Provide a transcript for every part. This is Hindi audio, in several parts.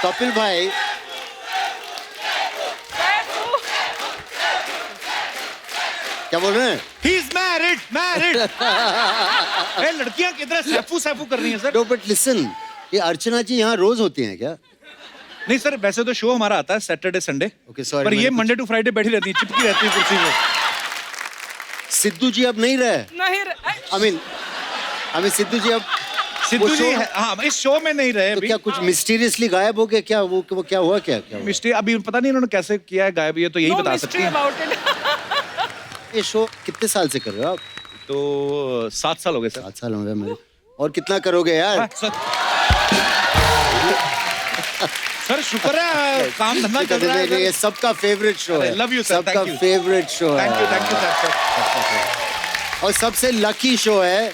कपिल भाई क्या बोल रहे हैं? He is married. ए, लड़कियां किधर सैफू कर रही हैं सर? No, but listen, ये अर्चना जी यहाँ रोज होती हैं क्या? नहीं सर, वैसे तो शो हमारा आता है सैटरडे संडे। Okay, sorry, पर ये मैंने मंडे टू फ्राइडे बैठी रहती है, चिपकी रहती है कुर्सी पे। सिद्धू जी अब नहीं रहे। नहीं I mean, सिद्धू जी अब सिद्धू वो जी show- हाँ इस शो में नहीं रहे तो अभी। क्या कुछ मिस्टीरियसली गायब हो गए क्या? वो क्या हुआ क्या हुआ? मिस्टेक अभी पता नहीं इन्होंने कैसे किया है गायब, ये तो यही बता सकती हैं। ये शो कितने साल से कर रहे हो आप? तो 7 साल हो गए सर। 7 साल हो गए मेरे। और कितना करोगे यार? सर शुक्र है काम धंधा चल रहा है। ये सबका फेवरेट शो है। लव यू सर, सबका फेवरेट शो है। Thank you sir. और सबसे लकी शो है।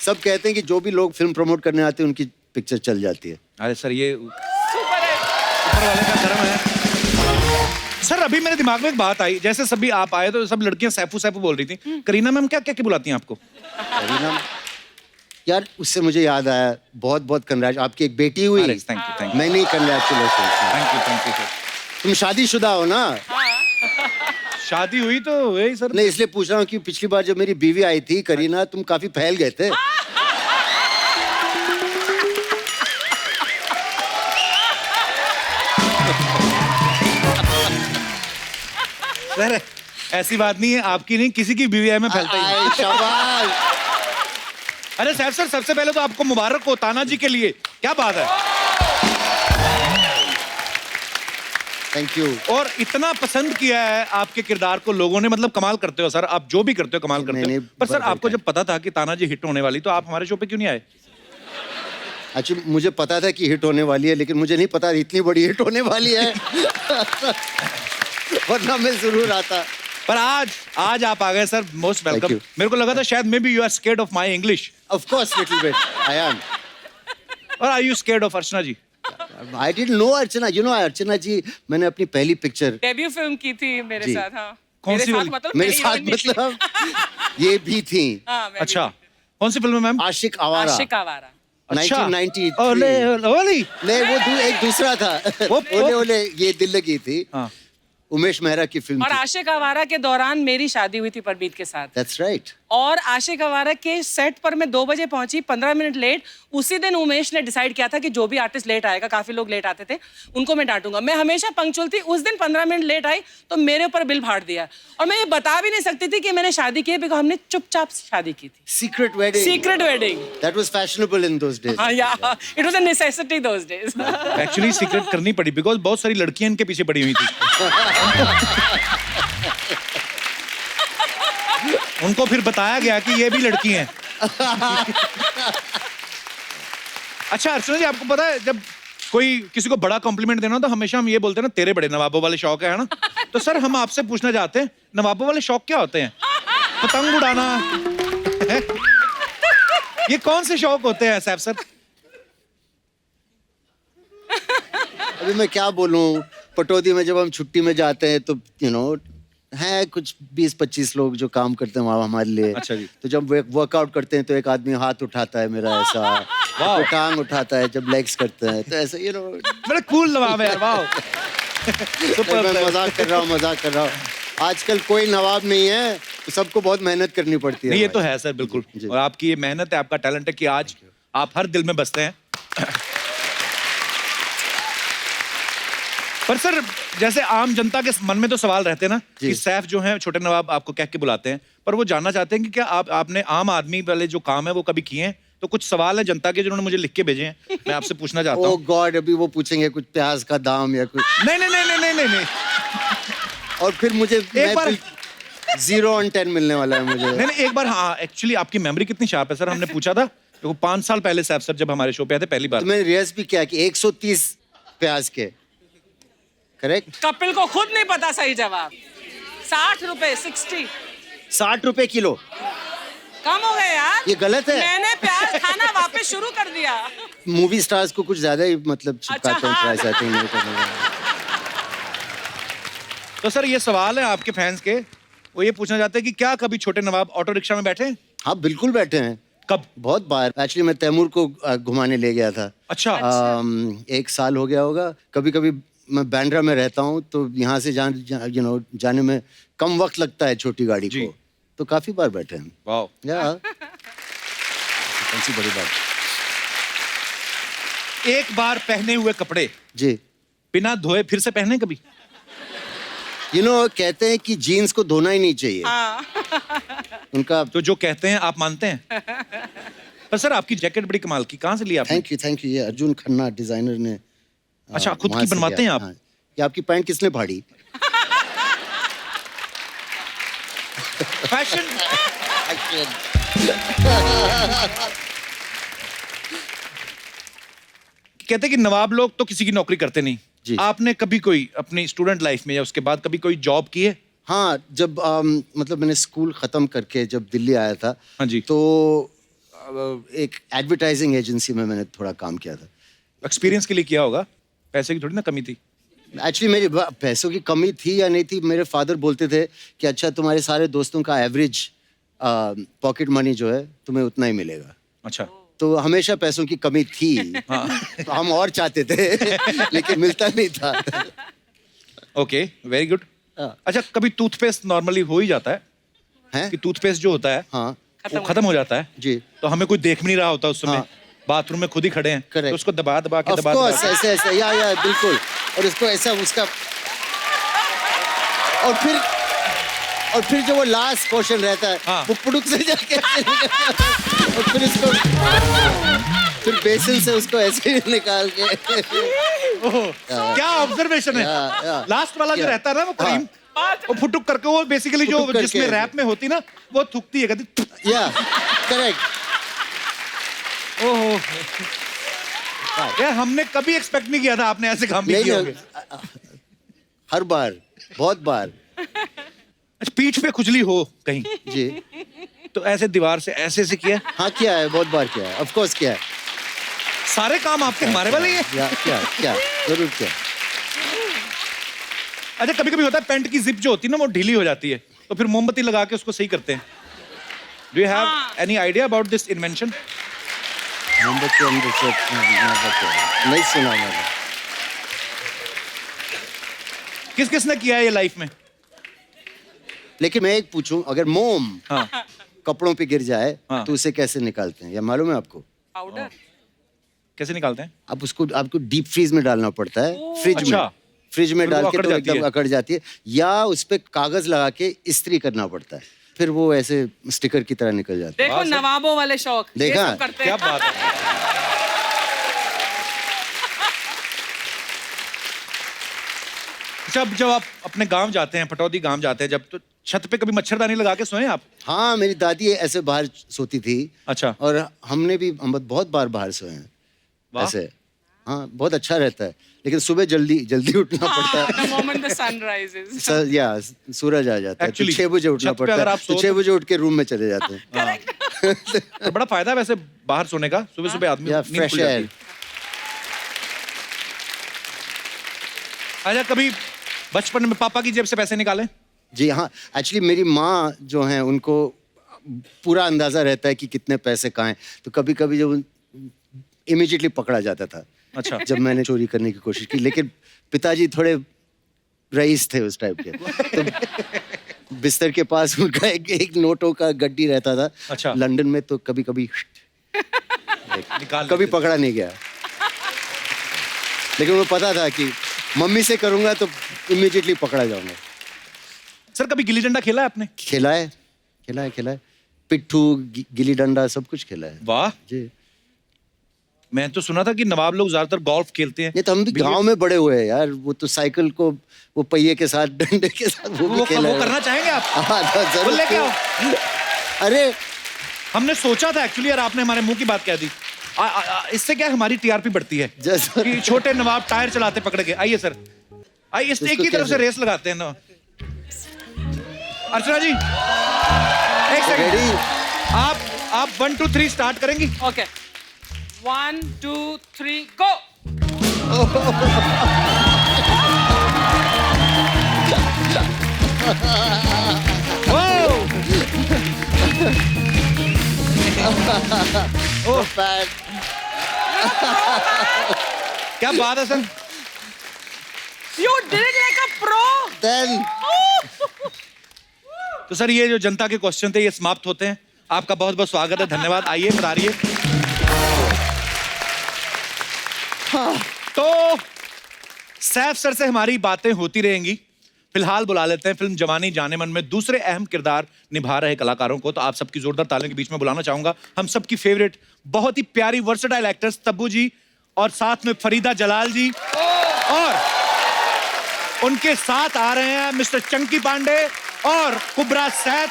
सब कहते हैं कि जो भी लोग फिल्म प्रमोट करने आते हैं उनकी पिक्चर चल जाती है। अरे सर ये ऊपर वाले का कर्म है। सर अभी मेरे दिमाग में एक बात आई, जैसे सभी आप आए तो सब लड़कियां सैफू बोल रही थी। करीना मैम क्या क्या बुलाती हैं आपको? करीना यार, उससे मुझे याद आया, बहुत बहुत कंग्रेचुलेशन। आपकी एक बेटी हुई। Thank you. मैं नहीं, कंग्रेचुलेशन। Thank you sir. तुम शादीशुदा हो ना? शादी हुई तो यही सर। नहीं, इसलिए पूछ रहा हूँ कि पिछली बार जब मेरी बीवी आई थी करीना, तुम काफी फैल गए थे। सर ऐसी बात नहीं है, आपकी नहीं किसी की बीवी है में फैलता ही है। शाबाश। अरे साहब सर सबसे पहले तो आपको मुबारक हो ताना जी के लिए, क्या बात है। Thank you. और इतना पसंद किया है आपके किरदार को लोगों ने, मतलब कमाल करते हो सर, आप जो भी करते हो कमाल करते हो। पर सर आपको जब पता था कि ताना जी हिट होने वाली, तो आप हमारे शो पे क्यों नहीं आए? अच्छा, मुझे पता था कि हिट होने वाली है, लेकिन मुझे नहीं पता इतनी बड़ी हिट होने वाली है। वरना मैं जरूर आता। पर आज आप आ गए सर, मोस्ट वेलकम। मेरे को लगा था शायद maybe you are scared of my English. Of course little bit I am. और are you scared of Archana ji? I didn't know Archana. You know Archana ji, मैंने अपनी पहली पिक्चर डेब्यू फिल्म की थी मेरे साथ। हाँ, कौन सी वाली? मेरे साथ मतलब ये भी थी। अच्छा, कौन सी फिल्म है मैम? आशिक आवारा। आशिक आवारा। 1993। ओले ओले। नहीं, वो एक दूसरा था। ओले ओले ये दिल लगी थी। उमेश मेहरा की फिल्म और थी। आशिक आवारा के दौरान मेरी शादी हुई थी परमीत के साथ। That's right। और आशिक आवारा के सेट पर मैं 2 बजे पहुंची, 15 मिनट लेट। उसी दिन उमेश ने डिसाइड किया था कि जो भी आर्टिस्ट लेट आएगा, काफी लोग लेट आते थे, उनको मैं डांटूंगा। मैं हमेशा पंक्चुअल थी। उस दिन 15 मिनट लेट आई तो मेरे ऊपर बिल फाड़ दिया। और मैं ये बता भी नहीं सकती थी कि मैंने शादी की है, बिकॉज़ हमने चुपचाप शादी की थी। Secret wedding। Secret wedding. That was fashionable in those days। हाँ, yeah, it was a necessity those days। Actually secret करनी पड़ी बिकॉज बहुत सारी लड़कियां इनके पीछे पड़ी हुई थी। उनको फिर बताया गया कि ये भी लड़की हैं। अच्छा अर्चना जी, आपको पता है जब कोई किसी को बड़ा कॉम्प्लीमेंट देना हो तो हमेशा हम ये बोलते हैं ना, तेरे बड़े नवाबों वाले शौक है ना। तो सर हम आपसे पूछना चाहते हैं, नवाबों वाले शौक क्या होते हैं? पतंग उड़ाना है? ये कौन से शौक होते हैं साहब सर? अभी मैं क्या बोलूं, पटौदी में जब हम छुट्टी में जाते हैं तो है कुछ 20-25 लोग जो काम करते हैं वहाँ हमारे लिए। अच्छा जी। तो जब वर्कआउट करते हैं तो एक आदमी हाथ उठाता है मेरा ऐसा, तो टांग उठाता है जब लेग्स करते हैं, तो ऐसा बड़ा कूल नवाब है। वाह। मैं मजाक कर रहा हूँ। आजकल कोई नवाब नहीं है, तो सबको बहुत मेहनत करनी पड़ती है। नहीं ये तो है सर, बिल्कुल। और आपकी ये मेहनत है, आपका टैलेंट है कि आज आप हर दिल में बसते हैं। पर सर जैसे आम जनता के मन में तो सवाल रहते हैं ना कि सैफ जो है छोटे नवाब आपको कह के बुलाते हैं, पर वो जानना चाहते हैं कि क्या आपने आम आदमी वाले जो काम है वो कभी किए हैं? तो कुछ सवाल है जनता के जिन्होंने मुझे लिख के भेजे हैं, मैं आपसे पूछना चाहता हूँ। ओह गॉड, अभी वो पूछेंगे कुछ प्याज का दाम या कुछ? नहीं। और फिर मुझे एक बार 0 on 10 मिलने वाला है मुझे। नहीं एक बार। हाँ एक्चुअली आपकी मेमोरी कितनी शार्प है सर। हमने पूछा था वो 5 साल पहले सैफ सर जब हमारे शो पे आए थे पहली बार, तो मैंने रिहर्स भी किया कि 130 प्याज के। करेक्ट? कपिल को खुद नहीं पता सही जवाब। 60 रुपए 60 रुपए किलो। कम हो गए यार। ये गलत है। मैंने प्याज खाना वापस शुरू कर दिया। मूवी स्टार्स को कुछ ज्यादा ही मतलब चिपकाते हैं प्राइस, आई थिंक। नहीं करना। तो सर ये सवाल है आपके फैंस के, वो ये पूछना चाहते हैं कि क्या कभी छोटे नवाब ऑटो रिक्शा में बैठे हैं? हाँ बिल्कुल बैठे हैं। कब? बहुत बार एक्चुअली मैं तैमूर को घुमाने ले गया था। अच्छा। 1 साल हो गया होगा। कभी कभी मैं बांद्रा में रहता हूँ तो यहाँ से जाने में कम वक्त लगता है छोटी गाड़ी जी। को, तो काफी बार बैठे हैं। वाओ। या कौन सी बड़ी बात। एक बार पहने हुए कपड़े जी, बिना धोए फिर से पहने कभी? कहते हैं कि जीन्स को धोना ही नहीं चाहिए। उनका तो जो कहते हैं आप मानते हैं? पर सर आपकी जैकेट बड़ी कमाल की, कहाँ से ली आपने? Thank you. ये अर्जुन खन्ना डिजाइनर ने अच्छा, खुद वहाँ की से बनवाते लिया। हैं आप? हाँ। ये आपकी पैंट किसने फाड़ी? फैशन। कहते हैं कि नवाब लोग तो किसी की नौकरी करते नहीं। जी। आपने कभी कोई अपनी स्टूडेंट लाइफ में या उसके बाद कभी कोई जॉब की है? हाँ, जब मतलब मैंने स्कूल खत्म करके जब दिल्ली आया था, हाँ जी। तो एक एडवर्टाइजिंग एजेंसी में मैंने थोड़ा काम किया था। एक्सपीरियंस के लिए किया होगा, पैसे की थोड़ी ना कमी थी। एक्चुअली मेरी पैसों की कमी थी या नहीं थी, मेरे फादर बोलते थे कि अच्छा तुम्हारे सारे दोस्तों का एवरेज पॉकेट मनी जो है तुम्हें उतना ही मिलेगा। अच्छा। तो हमेशा पैसों की कमी थी। तो हम और चाहते थे लेकिन मिलता नहीं था। Okay, very good. हाँ। अच्छा, कभी टूथपेस्ट नॉर्मली हो ही जाता है हैं? कि टूथपेस्ट जो होता है हाँ वो खत्म हो जाता है, जी, तो हमें कोई देख भी नहीं रहा होता उस समय। हाँ। बाथरूम में खुद ही खड़े हैं, Correct. तो उसको दबा दबा के ऑफ दबा कोर्स के ऐसे या बिल्कुल। और इसको ऐसा उसका और फिर जो वो लास्ट पोर्शन रहता है, हाँ। वो पुड़ुक से जाके ऐसे निकलता है। और फिर इसको फिर बेसिन से उसको ऐसे ही निकाल के ओह, क्या ऑब्जर्वेशन है। या। लास्ट वाला जो क्या? रहता है ना वो क्रीम, वो फुटुक करके, वो बेसिकली जो फुटुक करके। जिसमें रैप में होती ना, वो थूकती है कहती। या करेक्ट। ओहो यार, हमने कभी एक्सपेक्ट नहीं किया था आपने ऐसे काम भी नहीं किए नहीं, होंगे। हर बार, बहुत बार। अच्छा, पीठ पे खुजली हो कहीं जी तो ऐसे दीवार से ऐसे किया? हाँ, किया है, बहुत बार किया है, ऑफ कोर्स किया है। सारे काम आपके हमारे वाले ही है। या क्या जरूर किया। अच्छा, कभी कभी होता है पेंट की जिप जो होती है ना वो ढीली हो जाती है, तो फिर मोमबत्ती लगा के उसको सही करते हैं। Do you have any idea about this invention? मोमबत्ती अंदर से नहीं सुना मैंने। किस किसने किया है ये लाइफ में? लेकिन मैं एक पूछूं, अगर मोम हाँ। कपड़ों पे गिर जाए हाँ। तो उसे कैसे निकालते हैं, या मालूम है आपको? पाउडर। कैसे निकालते हैं? आपको डीप फ्रीज में डालना पड़ता है, फ्रिज अच्छा। में। फ्रिज में फिर वो डाल के अकड़ तो जाती एकदम है। अकड़ जाती है, या उस पे कागज लगा के इस्त्री करना पड़ता है, फिर वो ऐसे स्टिकर की तरह निकल जाता है। देखो नवाबों वाले शौक, ये देखा? सब करते क्या हैं। बात है। जब आप अपने गांव जाते हैं, पटौदी गांव जाते हैं जब, तो छत पे कभी मच्छरदानी लगा के सोए आप? हाँ, मेरी दादी ऐसे बाहर सोती थी। अच्छा। और हमने भी हम बहुत बार बाहर सोए हैं वाह। ऐसे। हाँ, बहुत अच्छा रहता है, लेकिन सुबह जल्दी उठना पड़ता है। The moment the sun rises. सूरज आ जाता है, तो Actually, 6 बजे उठना छत पे पड़ता अगर है, आप तो सो 6 बजे उठ के रूम में चले जाते हैं। तो बड़ा फायदा है वैसे बाहर सोने का, सुबह सुबह आदमी या नींद फ्रेश खुल जाती एयर। है। अच्छा, कभी बचपन में पापा की जेब से पैसे निकाले? जी हाँ, एक्चुअली मेरी माँ जो हैं उनको पूरा अंदाजा रहता है कि कितने पैसे कहाँ हैं, तो कभी कभी जब इमीडिएटली पकड़ा जाता था। अच्छा। जब मैंने चोरी करने की कोशिश की, लेकिन पिताजी थोड़े रईस थे उस टाइप के, तो बिस्तर के पास उनका एक नोटों का गड्डी रहता था। अच्छा। लंदन में, तो कभी कभी निकाल कभी लेते। पकड़ा नहीं गया, लेकिन वो पता था कि मम्मी से करूंगा तो इमीडिएटली पकड़ा जाऊंगा। सर, कभी गिल्ली डंडा खेला है आपने? खेला है। पिट्ठू, गिल्ली डंडा सब कुछ खेला है। वाह। जी। मैं तो सुना था कि नवाब लोग ज्यादातर गोल्फ खेलते हैं। ये तो हम भी गांव में बड़े हुए हैं यार, वो तो साइकिल को वो पहिए के साथ, डंडे के साथ वो भी खेला वो है। करना चाहेंगे आप? हाँ, तो वो जरूर। लेके आओ। अरे हमने सोचा था एक्चुअली यार, आपने हमारे मुंह की बात कह दी। इससे क्या हमारी टीआरपी बढ़ती है जैसा कि छोटे नवाब टायर चलाते पकड़ के। आइए सर, आइए, इस एक इसको ही तरफ से कैसे? रेस लगाते हैं ना। अर्चना जी, एक सेकंड। रेडी? आप 1 2 3 स्टार्ट करेंगी? Okay. 1 2 3 go. ओह Bad. क्या बात है sir. You did it like a pro. Then तो सर ये जो जनता के क्वेश्चन थे ये समाप्त होते हैं। आपका बहुत बहुत स्वागत है, धन्यवाद। आइए पधारिए। तो सैफ सर से हमारी बातें होती रहेंगी। फिलहाल बुला लेते हैं फिल्म जवानी जाने मन में दूसरे अहम किरदार निभा रहे कलाकारों को। तो आप सबकी जोरदार तालियों के बीच में बुलाना चाहूंगा हम सबकी फेवरेट बहुत ही प्यारी वर्सेटाइल एक्ट्रेस तब्बू जी, और साथ में फरीदा जलाल जी, और उनके साथ आ रहे हैं मिस्टर चंकी पांडे और कुबरा सैफ,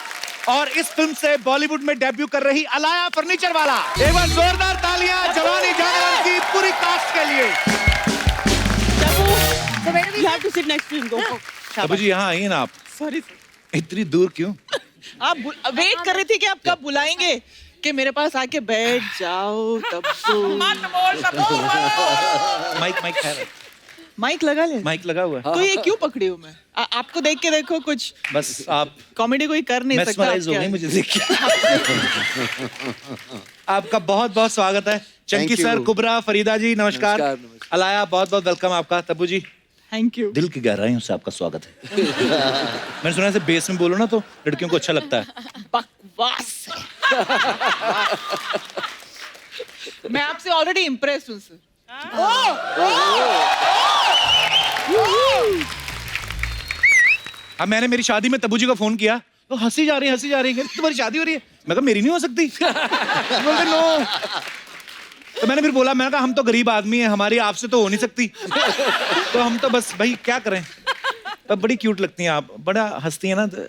और इस फिल्म से बॉलीवुड में डेब्यू कर रही अलाया फर्नीचर वाला। एक बार जोरदार तालियां जवानी जाने मन की पूरी कास्ट के लिए। You have to sit next to him. Go. Tabu जी यहाँ आइए ना आप। Sorry. इतनी दूर क्यों? आप वेट कर रहे थे कि आप कब बुलाएंगे कि मेरे पास आके बैठ जाओ तब्बू। माइक माइक है, माइक लगा ले। माइक लगा हुआ है। तो ये क्यों पकड़ी हूँ मैं? आपको देख के देखो कुछ बस आप कॉमेडी कोई कर नहीं सकता। mesmerize हो गई मुझे देख के। आपका बहुत बहुत स्वागत है Chunky Thank you. Sir, Kubbra, Farida ji, नमस्कार। नमस्कार, नमस्कार। अलाया बहुत बहुत वेलकम आपका। Tabu ji thank you. दिल की गहराइयों से आपका स्वागत है। मैंने सुना है बेस में बोलो ना तो लड़कियों को अच्छा लगता है। बकवास। मैं आपसे ऑलरेडी इम्प्रेस हूँ सर। अब मैंने मेरी शादी में तब्बू जी को फोन किया तो हंसी जा रही है तुम्हारी शादी हो रही है। मैं कहा मेरी नहीं हो सकती। बोलते नो। तो मैंने फिर बोला, मैंने कहा हम तो गरीब आदमी हैं, हमारी आपसे तो हो नहीं सकती। तो हम तो बस भाई क्या करें। तब बड़ी क्यूट लगती हैं आप, बड़ा हंसती हैं ना, तो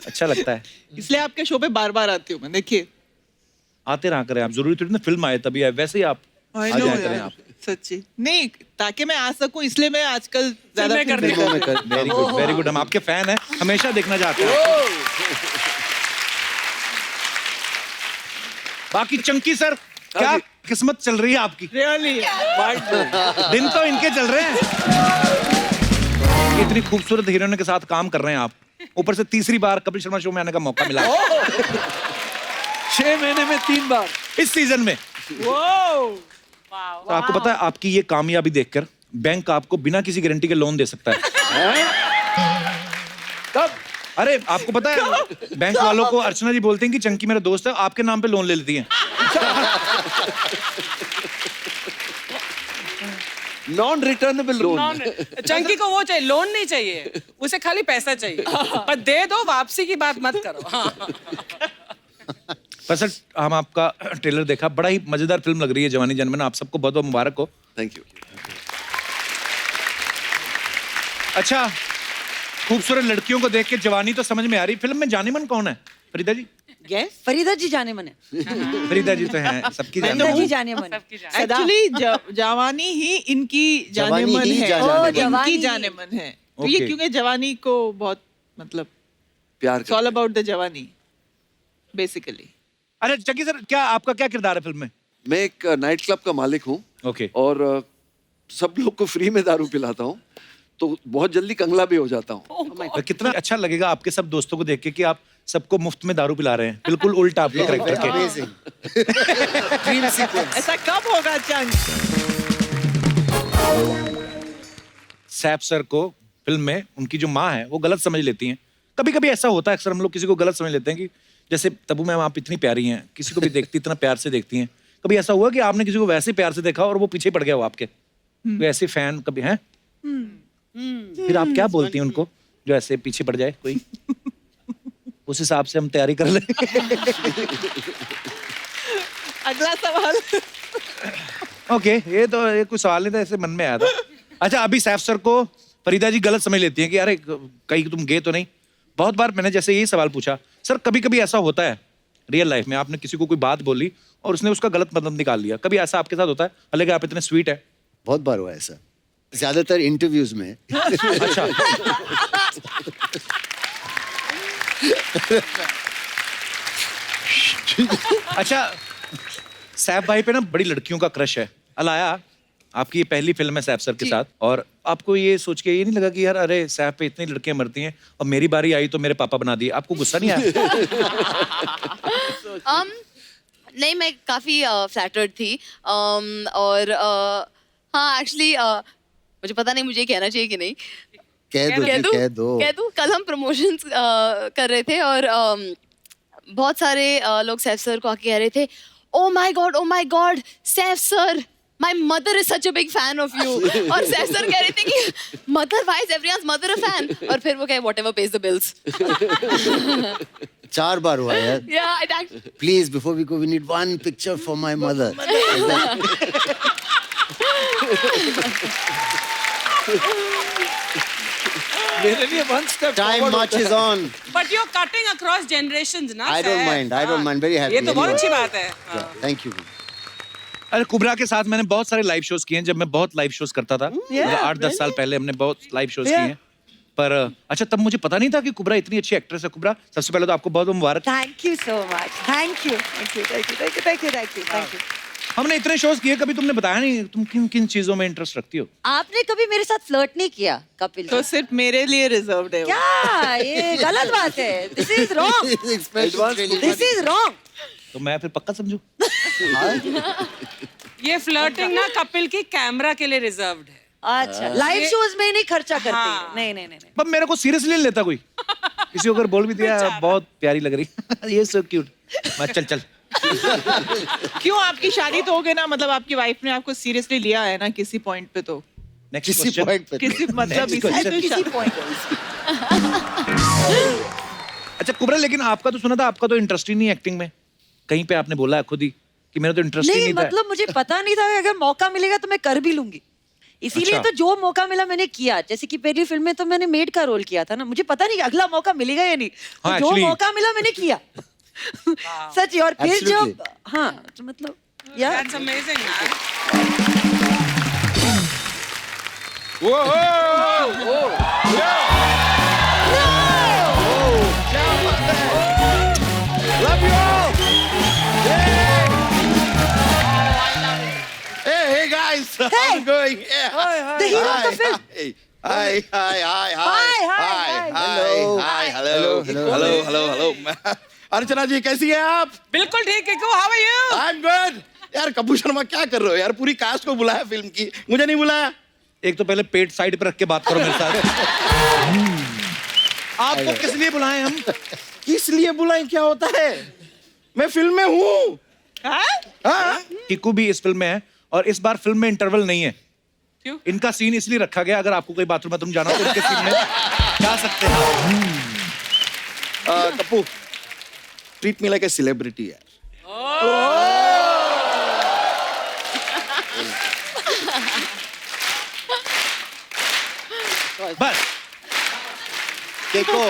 अच्छा लगता है। इसलिए आपके शो पे बार बार आती हूँ मैं। देखिए आते रहा करें आप, जरूरी थोड़ी ना फिल्म आए तभी आए, वैसे ही आप आ I know जाया करें यार, आप। सच्ची नहीं, ताकि मैं आ सकूं इसलिए मैं आजकल ज्यादा फिल्में कर फिल्में रही कर रही हूं। वेरी गुड वेरी गुड, हम आपके फैन हैं, हमेशा देखना चाहते हैं। बाकी चंकी सर क्या किस्मत चल रही है आपकी? Really? दिन तो इनके चल रहे हैं। इतनी खूबसूरत हीरोइन के साथ काम कर रहे हैं आप, ऊपर से तीसरी बार कपिल शर्मा शो में आने का मौका मिला 6 महीने में 3 बार इस सीजन में। Wow! तो आपको पता है आपकी ये कामयाबी देखकर बैंक आपको बिना किसी गारंटी के लोन दे सकता है। कब? अरे आपको पता है बैंक वालों को अर्चना जी बोलते हैं कि चंकी मेरा दोस्त है, आपके नाम पे लोन ले लेती हैं। Non returnable loan. चंकी को वो चाहिए, लोन नहीं चाहिए, उसे खाली पैसा चाहिए, पर दे दो, वापसी की बात मत करो। हाँ। पर सर हम आपका ट्रेलर देखा, बड़ा ही मजेदार फिल्म लग रही है जवानी जनमन। आप सबको बहुत बहुत मुबारक हो। Thank you. अच्छा, खूबसूरत लड़कियों को देख के जवानी तो समझ में आ रही, फिल्म में जाने मन कौन है? फरीदा जी? Yes? फरीदा जी जाने मन है। फरीदा जी तो हैं, सबकी जाने फरीदा मन। जी जाने मन है। सबकी जाने। Actually जवानी ही इनकी जाने जवानी मन ही है। जाने मन है। इनकी जाने मन है। तो ये Okay. क्योंकि जवानी को बहुत मतलब प्यार it's all about the जवानी basically। अरे चंकी सर क्या आपका क्या किरदार है फिल्म में? मैं एक नाइट क्लब का मालिक हूँ ओके। और सब लोग को फ्री में दारू पिलाता हूँ, तो बहुत जल्दी कंगला भी हो जाता हूँ। तो कितना अच्छा लगेगा आपके सब दोस्तों को देख के कि आप सबको मुफ्त में दारू पिला रहे हैं, बिल्कुल उल्टा आपके कैरेक्टर के। Amazing. Dream sequence. ऐसा कब होगा चंग? सैफ सर को फिल्म में उनकी जो माँ है वो गलत समझ लेती हैं। कभी कभी ऐसा होता है, अक्सर हम लोग किसी को गलत समझ लेते हैं कि जैसे तब्बू मैम आप इतनी प्यारी हैं, किसी को भी देखती इतना प्यार से देखती हैं। कभी ऐसा हुआ कि आपने किसी को वैसे प्यार से देखा और वो पीछे पड़ गया हो आपके? कोई ऐसे फैन कभी हैं? फिर आप क्या बोलती हैं उनको जो ऐसे पीछे पड़ जाए कोई? उस हिसाब से हम तैयारी कर लें। अगला सवाल। ओके, ये कोई सवाल नहीं था, ऐसे मन में आया था। अच्छा, अभी सैफ सर को फरीदा जी गलत समझ लेती हैं कि अरे कहीं तुम गए तो नहीं। बहुत बार मैंने जैसे यही सवाल पूछा, सर कभी कभी ऐसा होता है रियल लाइफ में, आपने किसी को कोई बात बोली और उसने उसका गलत मतलब निकाल लिया, कभी ऐसा आपके साथ होता है? हालांकि आप इतने स्वीट है। बहुत बार हुआ ऐसा, ज्यादातर इंटरव्यूज में। अच्छा। अच्छा, सैफ भाई पे ना बड़ी लड़कियों का क्रश है। अलाया, आपकी ये पहली फिल्म है सैफ सर के साथ, और आपको ये सोच के ये नहीं लगा कि यार अरे सैफ पे इतनी लड़कियां मरती हैं और मेरी बारी आई तो मेरे पापा बना दिए? आपको गुस्सा नहीं आया? नहीं, मैं काफी फ्लैटर्ड थी और हाँ एक्चुअली मुझे पता नहीं मुझे कहना चाहिए कि नहीं। कह दो जी, कह दो। कह दूं? कल हम प्रमोशंस कर रहे थे और बहुत सारे लोग सैफ सर को आके कह रहे थे, oh my God Saif sir, my mother is such a big fan of you. और सैफ सर कह रहे थे कि mother, why is everyone's mother a fan? और फिर वो कहे व्हाटएवर पेज द बिल्स। 4 बार हुआ यार। Yeah, it actually... Please, before we go, we need one picture for my mother. मेरे लिए one step Time forward march होता is है। on. But you're cutting across generations, ना? I don't Seth? mind. I don't हाँ. mind. Very happy. ये तो बहुत Anyway. अच्छी बात है. Yeah, thank you. अरे कुबरा के साथ मैंने बहुत सारे लाइव शोज किए हैं, जब मैं बहुत लाइव शोज करता था। 8-10 साल पहले हमने बहुत लाइव शोज किए हैं। पर अच्छा, तब मुझे पता नहीं था कि कुबरा इतनी अच्छी एक्ट्रेस है। कुबरा, सबसे पहले तो आपको बहुत मुबारक। Thank you so much, thank you, thank you, thank you, thank you, thank you, thank you, thank you. हमने इतने शोज किए, कभी तुमने बताया नहीं तुम किन किन चीजों में इंटरेस्ट रखती हो। आपने कभी मेरे साथ फ्लर्ट नहीं किया कपिल तो जी? सिर्फ मेरे लिए रिजर्व्ड है वो। क्या ये गलत बात है? This is wrong, this is wrong. तो मैं फिर पक्का समझू। ये फ्लर्टिंग ना कपिल की कैमरा के लिए रिजर्व्ड है। अच्छा, लाइव शोज में नहीं खर्चा करते। हाँ। नहीं नहीं नहीं नहीं। पर मेरे को सीरियसली नहीं लेता कोई। किसी को अगर बोल भी दिया बहुत प्यारी लग रही ये सो क्यूट, मैं चल क्यों, आपकी शादी तो हो गई ना, मतलब आपकी वाइफ ने आपको सीरियसली लिया है ना किसी पॉइंट पे? तो नेक्स्ट किसी क्वेश्चन। पॉइंट पे किसी मतलब Next question. इसी किसी पॉइंट अच्छा कुबरा, लेकिन आपका तो सुना था आपका तो इंटरेस्ट ही नहीं एक्टिंग में। कहीं पे आपने बोला है खुद ही कि मेरा तो इंटरेस्ट ही नहीं, नहीं था। मतलब मुझे पता नहीं था कि अगर मौका मिलेगा तो मैं कर भी लूंगी। इसीलिए अच्छा। तो जो मौका मिला मैंने किया। जैसे कि पहली फिल्म में तो मैंने मेड का रोल किया था ना, मुझे पता नहीं कि अगला मौका मिलेगा या नहीं। तो हाँ, जो actually- मौका मिला मैंने किया। सच। और फिर Absolutely. जब हाँ तो मतलब यार That's amazing, man. Love you all. Hey guys, how's it going? Yeah. the hero of the film. Hi. Hello. अर्चना जी कैसी हैं आप? बिल्कुल ठीक है। How are you? I'm good. यार कपूर शर्मा क्या कर रहे हो यार? पूरी कास्ट को बुलाया फिल्म की, मुझे नहीं बुलाया। एक तो पहले पेट साइड पे रख के बात करो मेरे साथ। आपको किस लिए बुलाएं हम? किस लिए बुलाएं, क्या होता है? मैं फिल्म में हूँ। हाँ? किकू भी इस फिल्म में है और इस बार फिल्म में इंटरवल नहीं है। क्यों? इनका सीन इसलिए रखा गया, अगर आपको कोई बाथरूम में तुम जाना तो इनके सीन में जा सकते हैं। Kapoor, treat me like a celebrity यार। बस Keiko,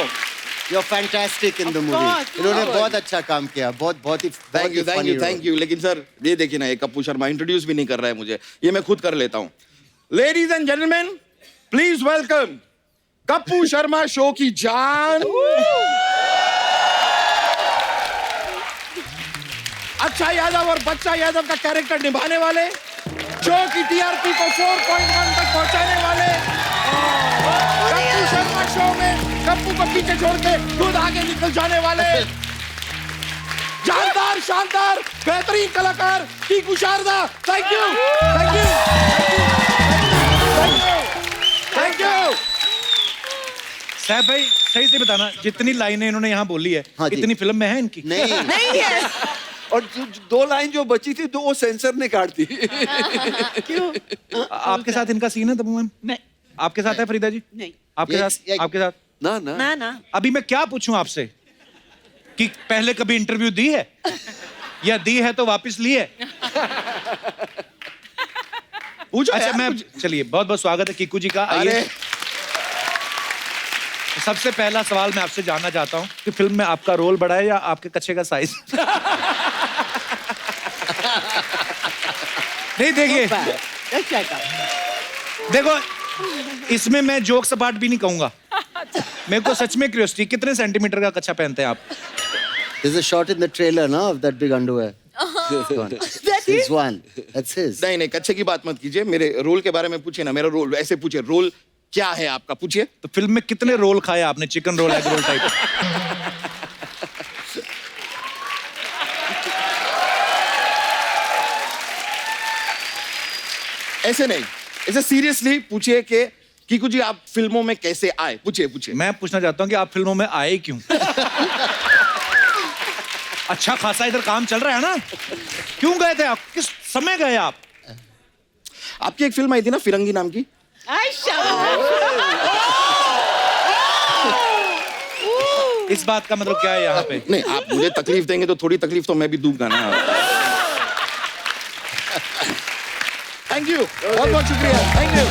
you're fantastic in the movie. course, इन्होंने of बहुत अच्छा काम किया, बहुत ही थैंक यू। लेकिन सर ये देखिए ना, ये कपूर शर्मा इंट्रोड्यूस भी नहीं कर रहा है मुझे, ये मैं खुद कर लेता हूँ। Ladies and gentleman, please welcome Kapoor Sharma show की जान, अच्छा यादव और बच्चा यादव का कैरेक्टर निभाने वाले, शो की टीआरपी को 4.1 तक पहुंचाने वाले, कपूर शर्मा शो में कप्पू को पीछे छोड़ के खुद आगे निकल जाने वाले, जानदार शानदार बेहतरीन कलाकार टीकू शारदा। Thank you. साहब भाई सही से बताना, जितनी लाइनें इन्होंने यहाँ बोली है हाँ जी। इतनी फिल्म में है इनकी? नहीं नहीं है। और दो लाइन जो बची थी तो वो सेंसर ने काट दी। क्यों? आपके साथ इनका सीन है तब मैम? नहीं आपके साथ है फरीदा जी? नहीं। आपके Yes, साथ? yeah. आपके साथ? ना ना अभी मैं क्या पूछूं आपसे कि पहले कभी इंटरव्यू दी है या दी है तो वापस ली है? पूछो अच्छा यार, मैं कुछ- चलिए, बहुत बहुत स्वागत है किकू जी का। अरे आइए, सबसे पहला सवाल मैं आपसे जानना चाहता हूं कि फिल्म में आपका रोल बड़ा है या आपके कच्चे का साइज? नहीं देखिए, देखो इसमें मैं जोक सपाट भी नहीं कहूंगा, मेरे को सच में क्यूरियोसिटी, कितने सेंटीमीटर का कच्चा पहनते हैं आप? There's a shot in the trailer, no, of that big underwear. That's his one. That's his. नहीं कच्चे की बात मत कीजिए, मेरे रोल के बारे में पूछिए ना। मेरा रोल ऐसे पूछिए, रोल क्या है आपका, पूछिए। तो फिल्म में कितने रोल खाए आपने? Chicken roll, egg roll type? ऐसे नहीं, ऐसे सीरियसली पूछिए कि कीकू जी आप फिल्मों में कैसे आए, पूछिए। मैं पूछना चाहता हूँ कि आप फिल्मों में आए क्यों? अच्छा खासा इधर काम चल रहा है ना, क्यों गए थे आप, किस समय गए आप? आपकी एक फिल्म आई थी ना फिरंगी नाम की, इस बात का मतलब क्या है यहाँ पे? नहीं आप मुझे तकलीफ देंगे तो थोड़ी तकलीफ तो मैं भी दूंगा ना। थैंक यू, बहुत बहुत शुक्रिया, थैंक यू।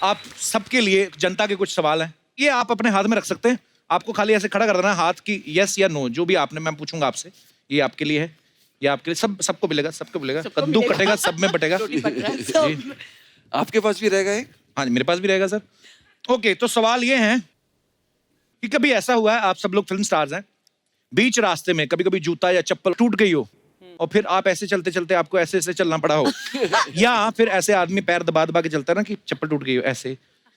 आप सबके लिए जनता के कुछ सवाल हैं, ये आप अपने हाथ में रख सकते हैं। आपको खाली ऐसे खड़ा कर देना है हाथ की यस या नो, जो भी आपने, मैं पूछूंगा आपसे, ये आपके लिए है, ये आपके लिए, सबको मिलेगा, सबको मिलेगा, कद्दू कटेगा, सब में बटेगा। जी। आपके पास भी रहेगा एक? हाँ जी, मेरे पास भी रहेगा सर। ओके, तो सवाल ये है कि कभी ऐसा हुआ है, आप सब लोग फिल्म स्टार्स हैं, बीच रास्ते में कभी कभी जूता या चप्पल टूट गई हो और फिर आप ऐसे चलते चलते आपको ऐसे ऐसे चलना पड़ा हो, या फिर ऐसे आदमी पैर दबा दबा के चलता है ना कि चप्पल टूट गई हो, ऐसे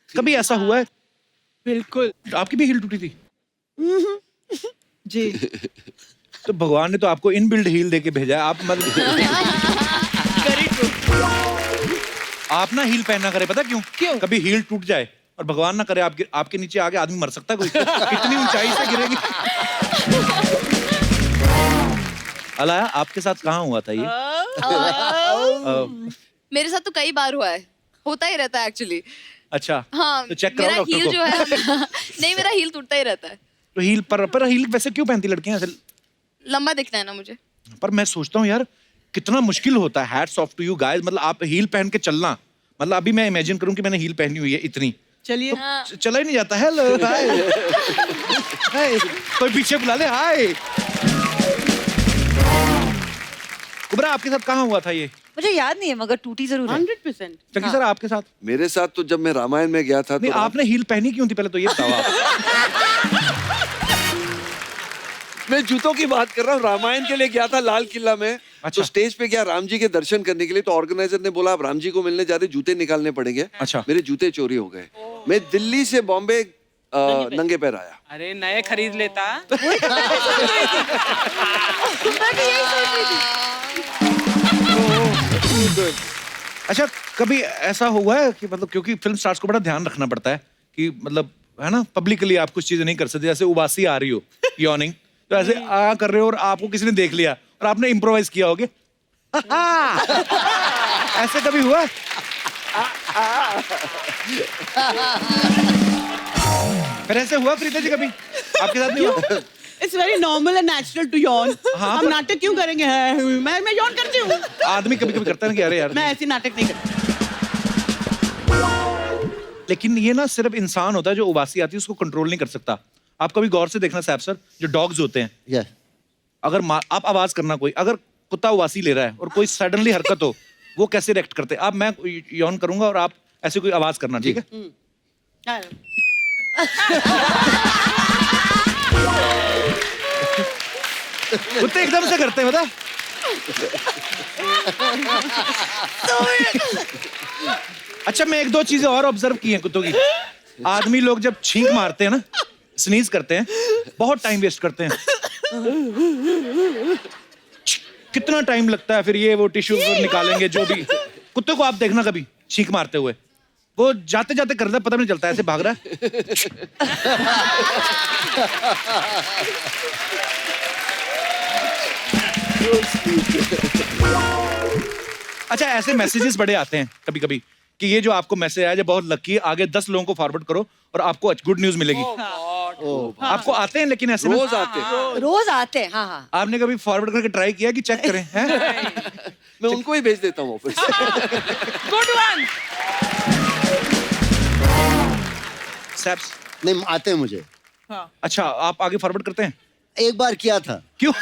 कभी ऐसा हुआ है? बिल्कुल आपकी भी हील टूटी थी? जी। तो भगवान ने तो आपको इनबिल्ड हील देके भेजा है, आप मतलब आप ना हील पहनना करे, पता क्यों? कभी हील टूट जाए और भगवान ना करे आपके नीचे आगे आदमी मर सकता है कोई, कितनी ऊंचाई से गिरेगी। अलाया, आपके साथ कहाँ हुआ था ये? मेरे साथ तो कई बार हुआ है, होता ही रहता है एक्चुअली। अच्छा, हाँ, तो चेक मेरा कराओ डॉक्टर हील को। जो है नहीं, मेरा हील टूटता ही रहता है। तो हील पर हील वैसे क्यों पहनती लड़कियां ऐसे? लंबा दिखता है ना मुझे। पर मैं सोचता हूँ यार, कितना मुश्किल होता है। Hats off to you guys, मतलब आप हील पहन के चलना, मतलब अभी मैं इमेजिन करूँ कि मैंने हील पहनी हुई है इतनी, चलिए तो चला ही नहीं जाता। हेलो, हाय, हाय, कोई पीछे बुला ले, हाय। कुबरा, आपके साथ कहाँ हुआ था ये? मुझे याद नहीं है मगर टूटी जरूर है। 100%। चंकी सर, आपके साथ? मेरे साथ तो जब मैं रामायण में गया था नहीं, तो आपने हील पहनी क्यों थी पहले तो ये बताओ आप। मैं जूतों की बात कर रहा हूँ। रामायण के लिए गया था लाल किला में। अच्छा। तो स्टेज पे गया राम जी के दर्शन करने के लिए, तो ऑर्गेनाइजर ने बोला आप राम जी को मिलने जा रहे, जूते निकालने पड़ेंगे। अच्छा। मेरे जूते चोरी हो गए। मैं दिल्ली से बॉम्बे नंगे पैर आया। अरे नए खरीद लेता। अच्छा, कभी ऐसा हुआ है कि मतलब, क्योंकि फिल्म स्टार्स को बड़ा ध्यान रखना पड़ता है कि मतलब है ना, पब्लिकली आप कुछ चीजें नहीं कर सकते, जैसे उबासी आ रही हो, यॉर्निंग, तो ऐसे आ कर रहे हो और आपको किसी ने देख लिया और आपने इम्प्रोवाइज किया होगे। ऐसे कभी हुआ? फिर ऐसे हुआ प्रीता जी कभी आपके साथ नहीं हुआ? It's very normal and natural to yawn. हाँ, हम नाटक क्यों करेंगे? मैं यॉन करती हूँ। आदमी कभी कभी करता है ना कि अरे यार, मैं ऐसी नाटक नहीं करती। लेकिन ये ना सिर्फ इंसान होता है जो उबासी आती है उसको कंट्रोल नहीं कर सकता। आप कभी गौर से देखना सैफ सर, जो डॉग्स होते हैं, Yeah. अगर आप आवाज करना, कोई अगर कुत्ता उबासी ले रहा है और कोई सडनली हरकत हो, वो कैसे रिएक्ट करते हैं? आप, मैं यौन करूंगा और आप ऐसे कोई आवाज करना, ठीक है? कुत्ते एकदम से करते हैं, बता। अच्छा, मैं एक दो चीजें और ऑब्जर्व की हैं कुत्तों की। आदमी लोग जब छींक मारते हैं ना, स्नीज करते हैं, बहुत टाइम वेस्ट करते हैं। कितना टाइम लगता है, फिर ये वो टिश्यू निकालेंगे, जो भी। कुत्ते को आप देखना कभी छींक मारते हुए, वो जाते जाते करता है, पता भी नहीं चलता, ऐसे भाग रहा है। अच्छा, ऐसे मैसेजेस बड़े आते हैं कभी कभी कि ये जो आपको मैसेज आया, जो बहुत लकी है, आगे 10 लोगों को फॉरवर्ड करो और आपको गुड न्यूज मिलेगी। आपको आते हैं लेकिन ऐसे रोज आते हैं। रोज आते हैं, हाँ हाँ। आपने कभी फॉरवर्ड करके ट्राई किया कि चेक करें? हैं? मैं उनको ही भेज देता हूँ ऑफिस। Good one. सैप्स, नहीं आते हैं मुझे। अच्छा, आप आगे फॉरवर्ड करते हैं? एक बार किया था। क्यों?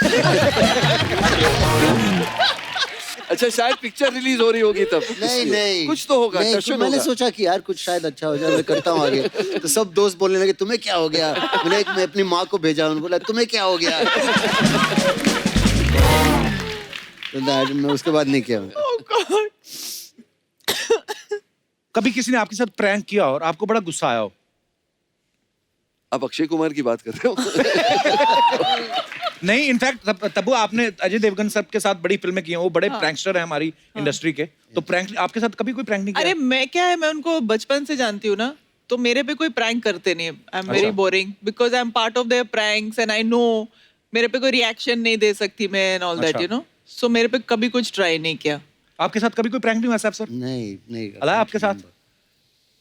अच्छा, शायद पिक्चर रिलीज हो रही होगी तब। नहीं नहीं, कुछ तो होगा, नहीं, टशन मैंने होगा। सोचा कि यार कुछ शायद अच्छा हो जाए, मैं करता हूँ आगे। तो सब दोस्त बोलने लगे तुम्हें क्या हो गया। मैं अपनी माँ को भेजा, उन्होंने बोला तुम्हें क्या हो गया। तो मैं उसके बाद नहीं किया। कभी किसी ने आपके साथ प्रैंक किया और आपको बड़ा गुस्सा आया हो? आप अक्षय कुमार की बात कर रहे हो? नहीं, इनफैक्ट तब्बू आपने अजय देवगन सर के साथ बड़ी फिल्में की हैं, वो बड़े प्रैंकस्टर हैं हमारी इंडस्ट्री के, तो प्रैंक आपके साथ कभी कोई प्रैंक नहीं किया? अरे मैं क्या है, मैं उनको बचपन से जानती हूँ ना, तो मेरे पे कोई प्रैंक करते नहीं। I am very boring because I am part of their pranks and I know मेरे पे कोई रिएक्शन नहीं दे सकती मैं and all that, you know. So मेरे पे कभी कुछ ट्राई नहीं किया। आपके साथ कभी कोई प्रैंक नहीं हुआ साहब सर? नहीं अला आपके साथ?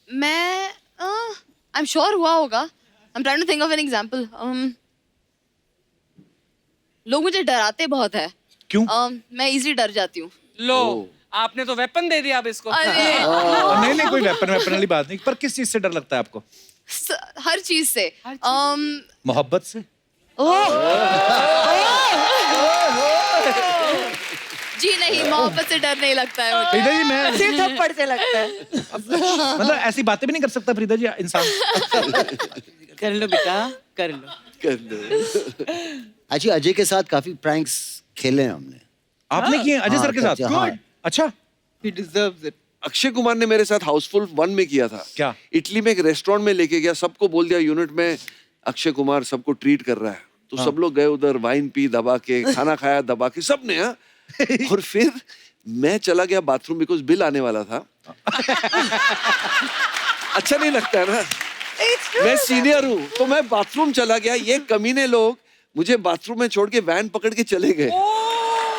मैं आई एम श्योर हुआ होगा। I am trying to think of an example. लोग मुझे डराते बहुत है। क्यों? मैं इजीली डर जाती हूँ। लो आपने तो वेपन दे दिया अब इसको। अरे नहीं कोई वेपन वाली बात नहीं, पर किस चीज से डर लगता है आपको? हर चीज से। मोहब्बत से? जी नहीं, मोहब्बत से डर नहीं लगता है मुझे। फरीदा जी मैं सिर थप्पड़ से लगता है। मतलब ऐसी बातें भी नहीं कर सकता फरीदा जी इंसान? कर लो बेटा, कर लो। एक्चुअली अजय के साथ काफी प्रैंक्स खेले हैं हमने। आपने किए अजय सर के साथ? हाँ। अच्छा, He deserves it. Akshay Kumar ने मेरे साथ हाउसफुल 1 में किया था। क्या? इटली में एक रेस्टोरेंट में लेके गया, सबको बोल दिया यूनिट में अक्षय कुमार सबको ट्रीट कर रहा है, तो सब लोग गए उधर, वाइन पी दबा के, खाना खाया दबा के, सबने। हाँ और फिर मैं चला गया बाथरूम बिकॉज बिल आने वाला था। अच्छा नहीं लगता है ना, मैं सीनियर हूँ, तो मैं बाथरूम चला गया, ये कमीने लोग मुझे बाथरूम में छोड़ के वैन पकड़ के चले गए।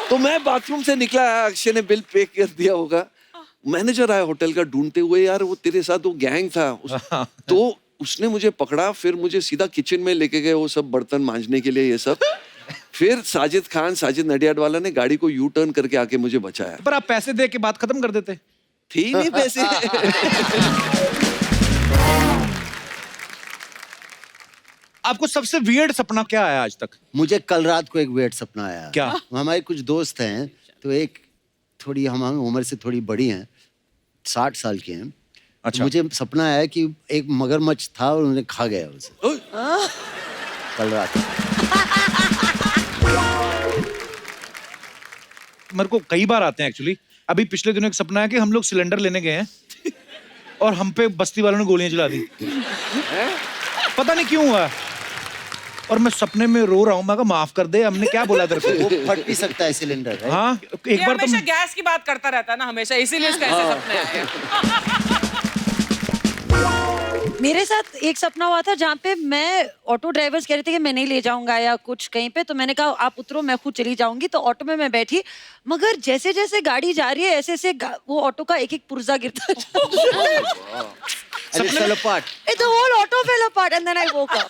तो मैं बाथरूम से निकला, अक्षय ने बिल पे कर दिया होगा, मैनेजर आया होटल का ढूंढते हुए, यार वो तेरे साथ वो गैंग था तो उसने मुझे पकड़ा, फिर मुझे सीधा किचन में लेके गए वो सब बर्तन मांजने के लिए, ये सब। फिर साजिद नडियाड वाला ने गाड़ी को यू टर्न करके आके मुझे बचाया। पर आप पैसे दे के बात खत्म कर देते? थी नहीं पैसे। आपको सबसे वियर्ड सपना क्या आया आज तक? मुझे कल रात को एक वेट सपना आया। क्या? हमारे कुछ दोस्त हैं, तो एक थोड़ी हम उम्र से थोड़ी बड़ी हैं, 60 साल की हैं। अच्छा। मुझे सपना आया कि एक मगरमच्छ था और उन्हें खा गया उसे कल रात। मेरे को कई बार आते हैं एक्चुअली। अभी पिछले दिनों एक सपना है कि हम लोग सिलेंडर लेने गए हैं और हम पे बस्ती वालों ने गोलियां चला दी। पता नहीं क्यों हुआ, और मैं सपने में रो रहा हूँ। मैं कहा माफ कर दे, हमने क्या बोला तेरे को? वो फट भी सकता है सिलेंडर। right? हाँ ये एक बार तो हमेशा गैस की बात करता रहता है ना हमेशा, इसीलिए इसका ऐसे सपने आते हैं। मेरे साथ एक सपना हुआ था जहाँ पे मैं, ऑटो ड्राइवर्स कह रहे थे कि मैं नहीं ले जाऊंगा या कुछ कहीं पे, तो मैंने कहा आप उतरो, मैं खुद चली जाऊंगी। तो ऑटो में मैं बैठी, मगर जैसे जैसे गाड़ी जा रही है ऐसे ऐसे वो ऑटो का एक एक पुर्जा गिरता And it fell apart. The whole auto fell apart and then I woke up.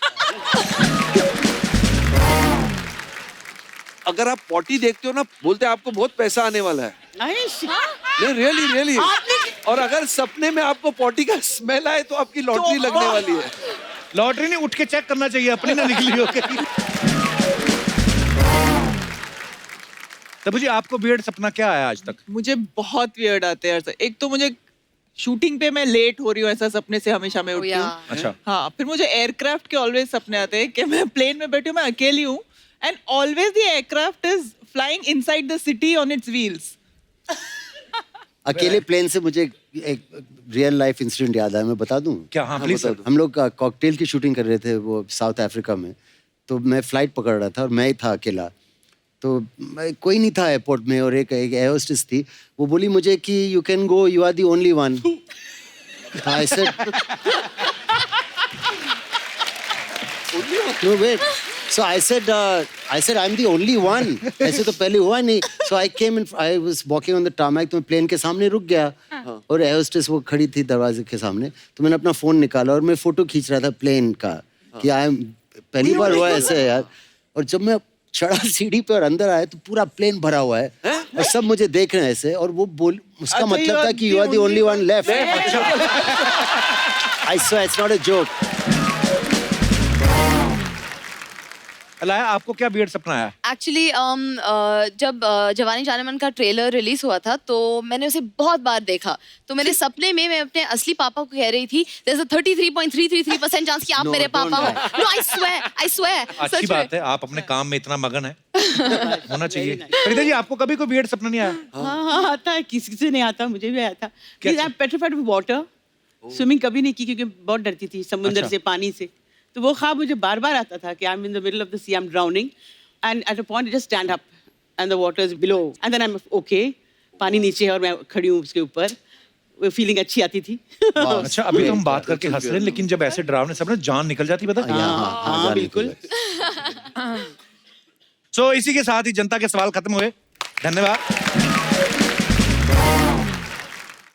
अगर आप पॉटी देखते हो ना, बोलते हैं आपको बहुत पैसा आने वाला है। नहीं रियली। और अगर सपने में आपको पॉटी का स्मेल आए तो आपकी लॉटरी लगने वाली है। लॉटरी नहीं, उठ के चेक करना चाहिए अपनी ना निकली हो कहीं। तब जी आपको वियर्ड सपना क्या आया आज तक? मुझे बहुत वियर्ड आते हैं। एक तो मुझे शूटिंग पे मैं लेट हो रही हूँ, ऐसा सपने से हमेशा मैं उठती हूँ। अच्छा। हाँ, फिर मुझे एयरक्राफ्ट के ऑलवेज सपने आते हैं कि मैं प्लेन में बैठी हूँ, मैं अकेली हूँ, and always the aircraft is flying inside the city on it's wheels. अकेले प्लेन से मुझे एक रियल लाइफ इंसिडेंट याद आया, मैं बता दूं? क्या? हाँ प्लीज सर। हम लोग कॉकटेल की शूटिंग कर रहे थे वो साउथ अफ्रीका में, तो मैं फ्लाइट पकड़ रहा था और मैं ही था अकेला। तो कोई नहीं था एयरपोर्ट में, और एक एयर होस्टेस थी, वो बोली मुझे कि you can go, you are the only one. I said no wait, so I said I am the only one. ऐसे तो पहले हुआ नहीं। So I came in, I was walking on the tarmac, तो मैं प्लेन के सामने रुक गया और एयर होस्टेस वो खड़ी थी दरवाजे के सामने, तो मैंने अपना फोन निकाला और मैं फोटो खींच रहा था प्लेन का कि आई एम, पहली बार हुआ ऐसे यार। और जब मैं चढ़ा सीढ़ी पे और अंदर आया तो पूरा प्लेन भरा हुआ है और सब मुझे देख रहे हैं ऐसे, और वो बोल, उसका मतलब था कि you are the only one left. I swear it's not a joke. Alaya आपको क्या वियर्ड सपना आया? एक्चुअली जब जवानी जाने मन का ट्रेलर रिलीज हुआ था तो मैंने उसे बहुत बार देखा। तो मेरे सपने में मैं अपने असली पापा को कह रही थी, there's a 33.333% चांस कि आप मेरे पापा हो। No, I swear. अच्छी बात है, आप अपने काम में इतना मगन है, होना चाहिए। फरीदा जी आपको कभी कोई वियर्ड सपना नहीं आया? हाँ आता है, किसी से नहीं आता, मुझे भी आया था। I am petrified with water. Swimming कभी नहीं की क्योंकि बहुत डरती थी समुद्र से, पानी से। तो वो ख्वाब मुझे बार बार आता था कि I am in the middle of the sea, I am drowning and at a point just stand up and the water is below and then I am okay, पानी नीचे है और मैं खड़ी हूँ उसके ऊपर, वो फीलिंग अच्छी आती थी। अच्छा अभी तो हम बात करके हंस रहे हैं, लेकिन जब ऐसे डरावने सब ना जान निकल जाती, पता है? हाँ बिल्कुल। सो इसी के साथ ही जनता के सवाल खत्म हुए। धन्यवाद।